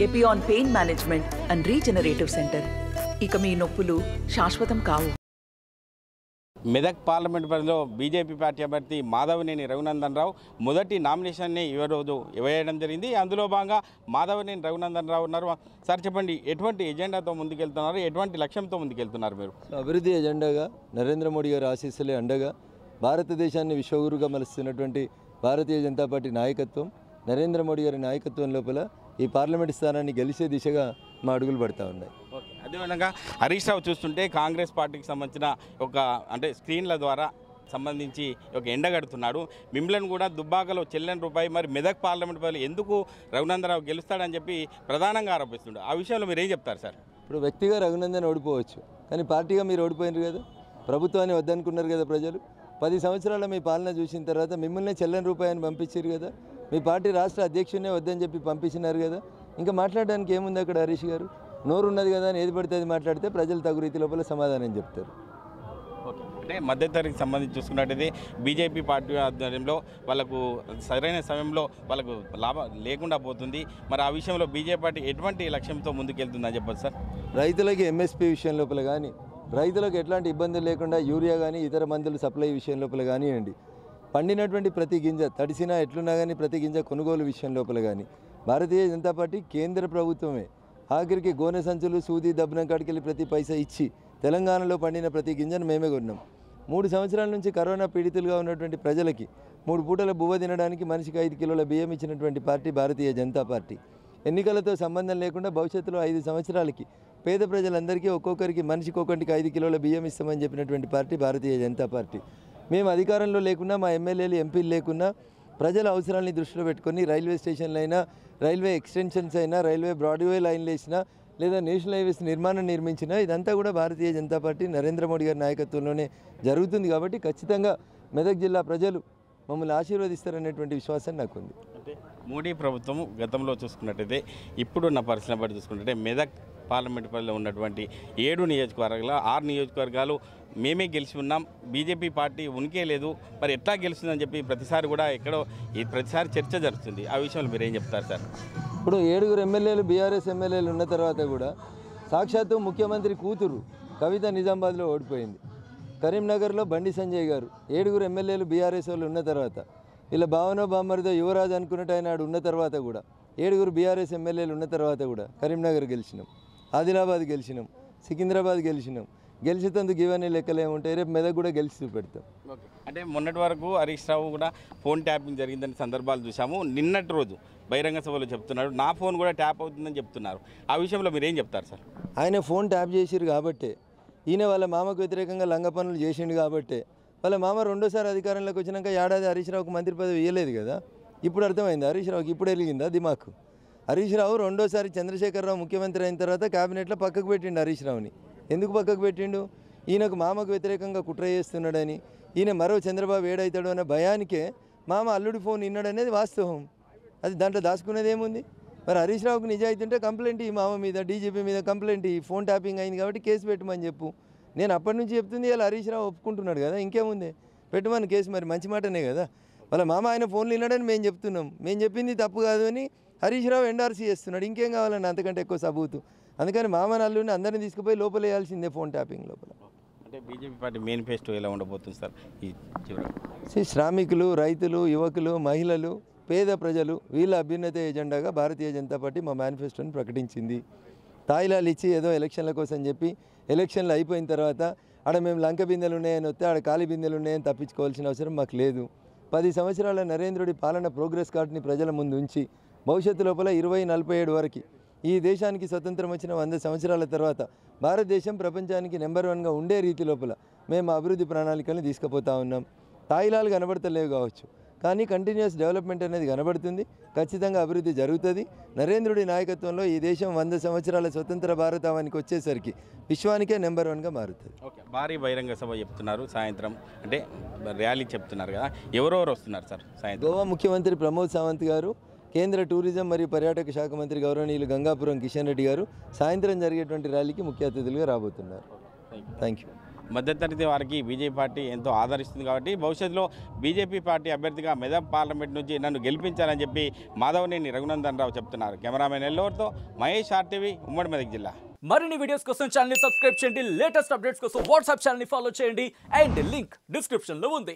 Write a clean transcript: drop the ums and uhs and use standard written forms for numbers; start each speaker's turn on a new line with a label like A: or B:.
A: Epione pain management and regenerative centre. ఇక మీ నొప్పులు శాశ్వతం కావు.
B: మెదక్ పార్లమెంట్ పరిధిలో బీజేపీ పార్టీ అభ్యర్థి మాధవనేని రఘునందన్ రావు మొదటి నామినేషన్ని ఈరోజు వేయడం జరిగింది. అందులో భాగంగా మాధవనేని రఘునందన్ రావు ఉన్నారు. సార్ చెప్పండి, ఎటువంటి ఎజెండాతో ముందుకెళ్తున్నారు, ఎటువంటి లక్ష్యంతో ముందుకెళ్తున్నారు మీరు?
C: అభివృద్ధి ఎజెండాగా నరేంద్ర మోడీ గారి ఆశీస్సులే అండగా భారతదేశాన్ని విశ్వగురుగా మలుస్తున్నటువంటి భారతీయ జనతా పార్టీ నాయకత్వం, నరేంద్ర మోడీ గారి నాయకత్వం లోపల ఈ పార్లమెంట్ స్థానాన్ని గెలిచే దిశగా మా అడుగులు పడతా ఉన్నాయి.
B: అదేవిధంగా హరీష్ రావు చూస్తుంటే కాంగ్రెస్ పార్టీకి సంబంధించిన అంటే స్క్రీన్ల ద్వారా సంబంధించి ఒక ఎండగడుతున్నాడు. మిమ్మల్ని కూడా దుబ్బాకలో చెల్లని రూపాయి మరి మెదక్ పార్లమెంట్ పరిధిలో ఎందుకు రఘునందరావు గెలుస్తాడని చెప్పి ప్రధానంగా ఆరోపిస్తున్నాడు. ఆ విషయంలో మీరు ఏం చెప్తారు సార్?
C: ఇప్పుడు వ్యక్తిగా రఘునందన్ ఓడిపోవచ్చు, కానీ పార్టీగా మీరు ఓడిపోయినారు కదా, ప్రభుత్వాన్ని వద్దనుకున్నారు కదా ప్రజలు. 10 సంవత్సరాల మీ పాలన చూసిన తర్వాత మిమ్మల్ని చెల్లని రూపాయని పంపించారు కదా, మీ పార్టీ రాష్ట్ర అధ్యక్షుడినే వద్దని చెప్పి పంపించినారు కదా. ఇంకా మాట్లాడడానికి ఏముంది అక్కడ? హరీష్ గారు నోరు ఉన్నది కదా అని ఏది పడితే అది మాట్లాడితే ప్రజలు తగు రీతి లోపల సమాధానం చెప్తారు.
B: ఓకే, అంటే మధ్యతరగతికి సంబంధించి చూసుకున్నట్టయితే బీజేపీ పార్టీ ఆధ్వర్యంలో వాళ్ళకు సరైన సమయంలో వాళ్ళకు లాభం లేకుండా పోతుంది. మరి ఆ విషయంలో బీజేపీ పార్టీ ఎటువంటి లక్ష్యంతో ముందుకెళ్తుందని చెప్పచ్చు సార్?
C: రైతులకి ఎంఎస్పీ విషయం లోపల కానీ, రైతులకు ఎట్లాంటి ఇబ్బందులు లేకుండా యూరియా కానీ ఇతర మందుల సప్లై విషయం లోపల కానివ్వండి, పండినటువంటి ప్రతి గింజ తడిసినా ఎట్లున్నా కానీ ప్రతి గింజ కొనుగోలు విషయం లోపల కానీ భారతీయ జనతా పార్టీ కేంద్ర ప్రభుత్వమే ఆఖరికి గోనె సంచులు సూది దబ్బనం కాడికి వెళ్ళి ప్రతి పైసా ఇచ్చి తెలంగాణలో పండిన ప్రతి గింజను మేమే కొన్నాం. 3 సంవత్సరాల నుంచి కరోనా పీడితులుగా ఉన్నటువంటి ప్రజలకి 3 పూటల బువ్వ తినడానికి మనిషికి 5 కిలోల బియ్యం ఇచ్చినటువంటి పార్టీ భారతీయ జనతా పార్టీ. ఎన్నికలతో సంబంధం లేకుండా భవిష్యత్తులో 5 సంవత్సరాలకి పేద ప్రజలందరికీ ఒక్కొక్కరికి మనిషికి ఒకటికి 5 కిలోల బియ్యం ఇస్తామని చెప్పినటువంటి పార్టీ భారతీయ జనతా పార్టీ. మేము అధికారంలో లేకున్నా, మా ఎమ్మెల్యేలు ఎంపీలు లేకున్నా ప్రజల అవసరాలని దృష్టిలో పెట్టుకొని రైల్వే స్టేషన్లు అయినా, రైల్వే ఎక్స్టెన్షన్స్ అయినా, రైల్వే బ్రాడ్వే లైన్లు వేసినా, లేదా నేషనల్ హైవేస్ నిర్మించినా ఇదంతా కూడా భారతీయ జనతా పార్టీ నరేంద్ర మోడీ గారి నాయకత్వంలోనే జరుగుతుంది. కాబట్టి ఖచ్చితంగా మెదక్ జిల్లా ప్రజలు మమ్మల్ని ఆశీర్వదిస్తారనేటువంటి విశ్వాసం నాకుంది.
B: అంటే మోడీ ప్రభుత్వం గతంలో చూసుకున్నట్టయితే ఇప్పుడున్న పరిస్థితిని బట్టి చూసుకున్నట్టయితే మెదక్ పార్లమెంట్ పరిధిలో ఉన్నటువంటి 7 నియోజకవర్గాలు 6 నియోజకవర్గాలు మేమే గెలిచి ఉన్నాం, బీజేపీ పార్టీ ఉనికే లేదు, మరి ఎట్లా గెలుస్తుందని చెప్పి ప్రతిసారి కూడా ప్రతిసారి చర్చ జరుగుతుంది. ఆ విషయంలో మీరు ఏం చెప్తారు సార్?
C: ఇప్పుడు 7 ఎమ్మెల్యేలు బీఆర్ఎస్ ఎమ్మెల్యేలు ఉన్న తర్వాత కూడా సాక్షాత్తు ముఖ్యమంత్రి కూతురు కవిత నిజామాబాద్లో ఓడిపోయింది. కరీంనగర్లో బండి సంజయ్ గారు 7 ఎమ్మెల్యేలు బీఆర్ఎస్ వాళ్ళు ఉన్న తర్వాత, ఇలా భావనో బామ్మరిదో యువరాజు అనుకున్నట్టు ఆయన ఉన్న తర్వాత కూడా 7 బీఆర్ఎస్ ఎమ్మెల్యేలు ఉన్న తర్వాత కూడా కరీంనగర్ గెలిచినాం, ఆదిలాబాద్ గెలిచినాం, సికింద్రాబాద్ గెలిచినాం. గెలిచేందుకు ఇవన్నీ లెక్కలు ఏముంటాయి? రేపు మెదక్ కూడా గెలిచి చూపెడతాం.
B: ఓకే, అంటే మొన్నటి వరకు హరీష్ రావు కూడా ఫోన్ ట్యాపింగ్ జరిగిందని సందర్భాలు చూసాము. నిన్నటి రోజు బహిరంగ సభలో చెప్తున్నాడు నా ఫోన్ కూడా ట్యాప్ అవుతుందని చెప్తున్నారు. ఆ విషయంలో మీరు ఏం చెప్తారు సార్?
C: ఆయన ఫోన్ ట్యాప్ చేసిరు కాబట్టే, ఈయన వాళ్ళ మామకు వ్యతిరేకంగా లంగ పనులు చేసిండు కాబట్టే వాళ్ళ మామ రెండోసారి అధికారంలోకి వచ్చినాక ఏడాది హరీష్ రావుకు మంత్రి పదవి ఇవ్వలేదు కదా. ఇప్పుడు అర్థమైంది హరీష్ రావుకి, ఇప్పుడు వెలిగిందా దిమాకు? హరీష్ రావు రెండోసారి చంద్రశేఖరరావు ముఖ్యమంత్రి అయిన తర్వాత క్యాబినెట్లో పక్కకు పెట్టిండు హరీష్ రావుని. ఎందుకు పక్కకు పెట్టిండు? ఈయనకు మామకు వ్యతిరేకంగా కుట్ర చేస్తున్నాడని, ఈయన మరో చంద్రబాబు ఏడవుతాడు అన్న భయానికే మామ అల్లుడి ఫోన్ ఇన్నాడనేది వాస్తవం. అది దాంట్లో దాచుకునేది ఏముంది? మరి హరీష్ రావుకు నిజాయితీ ఉంటే కంప్లైంట్ ఈ మామ మీద, డీజీపీ మీద కంప్లైంట్ ఈ ఫోన్ ట్యాపింగ్ అయింది కాబట్టి కేసు పెట్టమని చెప్పు. నేను అప్పటి నుంచి చెప్తుంది, ఇలా హరీష్ రావు ఒప్పుకుంటున్నాడు కదా, ఇంకేముంది పెట్టమని కేసు. మరి మంచి మాటనే కదా. వాళ్ళ మామ ఆయన ఫోన్లు విన్నాడని మేము చెప్తున్నాం, మేము చెప్పింది తప్పు కాదు అని హరీష్ రావు ఎండార్సీ చేస్తున్నాడు. ఇంకేం కావాలండి అంతకంటే ఎక్కువ సబూతు? అందుకని మామ నల్లుని అందరినీ తీసుకుపోయి లోపల వేయాల్సిందే ఫోన్ ట్యాపింగ్ లోపల.
B: అంటే బీజేపీ పార్టీ మేనిఫెస్టో ఎలా ఉండబోతుంది సార్ ఈ చివరి?
C: శ్రామికులు, రైతులు, యువకులు, మహిళలు, పేద ప్రజలు వీళ్ళ అభ్యున్నత ఎజెండాగా భారతీయ జనతా పార్టీ మా మేనిఫెస్టోని ప్రకటించింది. తాయిలాలు ఇచ్చి ఏదో ఎలక్షన్ల కోసం చెప్పి ఎలక్షన్లు అయిపోయిన తర్వాత ఆడ మేము లంక బిందెలు ఉన్నాయని వస్తే ఆడ ఖాళీ బిందెలు ఉన్నాయని తప్పించుకోవాల్సిన అవసరం మాకు లేదు. 10 సంవత్సరాల నరేంద్రుడి పాలన ప్రోగ్రెస్ కార్డుని ప్రజల ముందు ఉంచి భవిష్యత్తు లోపల 2047 వరకు ఈ దేశానికి స్వతంత్రం వచ్చిన 100 సంవత్సరాల తర్వాత భారతదేశం ప్రపంచానికి నెంబర్ 1గా ఉండే రీతి లోపల మేము అభివృద్ధి ప్రణాళికలను తీసుకుపోతా ఉన్నాం. తాయిలాలు కనబడతలేవు కావచ్చు, కానీ కంటిన్యూస్ డెవలప్మెంట్ అనేది కనబడుతుంది. ఖచ్చితంగా అభివృద్ధి జరుగుతుంది. నరేంద్రుడి నాయకత్వంలో ఈ దేశం 100 సంవత్సరాల స్వతంత్ర భారతావానికి వచ్చేసరికి విశ్వానికే నెంబర్ 1గా మారుతుంది.
B: ఓకే, భారీ బహిరంగ సభ చెప్తున్నారు సాయంత్రం, అంటే ర్యాలీ చెప్తున్నారు కదా, ఎవరెవరు వస్తున్నారు సార్ సాయంత్రం?
C: గోవా ముఖ్యమంత్రి ప్రమోద్ సావంత్ గారు, కేంద్ర టూరిజం మరియు పర్యాటక శాఖ మంత్రి గౌరవనీయులు గంగాపురం కిషన్ రెడ్డి గారు సాయంత్రం జరిగేటువంటి ర్యాలీకి ముఖ్య అతిథులుగా రాబోతున్నారు. Thank you.
B: మధ్యతరగతి వారికి బీజేపీ పార్టీ ఎంతో ఆదరిస్తుంది కాబట్టి భవిష్యత్తులో బీజేపీ పార్టీ అభ్యర్థిగా మెదక్ పార్లమెంట్ నుంచి నన్ను గెలిపించాలని చెప్పి మాధవనేని రఘునందన్ రావు చెప్తున్నారు. కెమెరామెన్ ఎల్లవరితో మహేష్, ఆర్టీవీ, ఉమ్మడి మెదక్ జిల్లా.
D: మరిన్ని వీడియోస్ కోసం ఛానల్ ని సబ్స్క్రైబ్ చేయండి. లేటెస్ట్ అప్డేట్స్ కోసం వాట్సాప్ ఛానల్ ని ఫాలో చేయండి. అండ్ లింక్ డిస్క్రిప్షన్ లో ఉంది.